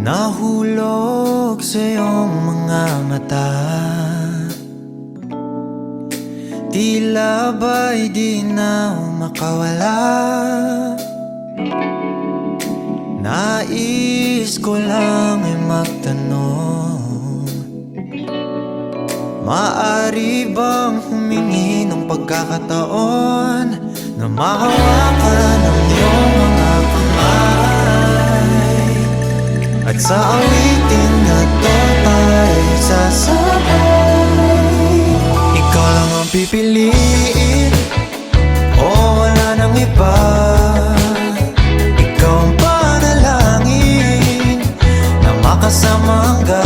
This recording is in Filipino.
Nahulog sa iyong mga mata, tila ba'y di na makawala. Nais ko lang ay magtanong, maaari bang humingi ng pagkakataon na mahawakan ang iyong mga kamay, at sa awitin na to tayo sasabay. Ikaw lang ang pipiliin, o wala nang iba. Ikaw ang panalangin na makasama hanggang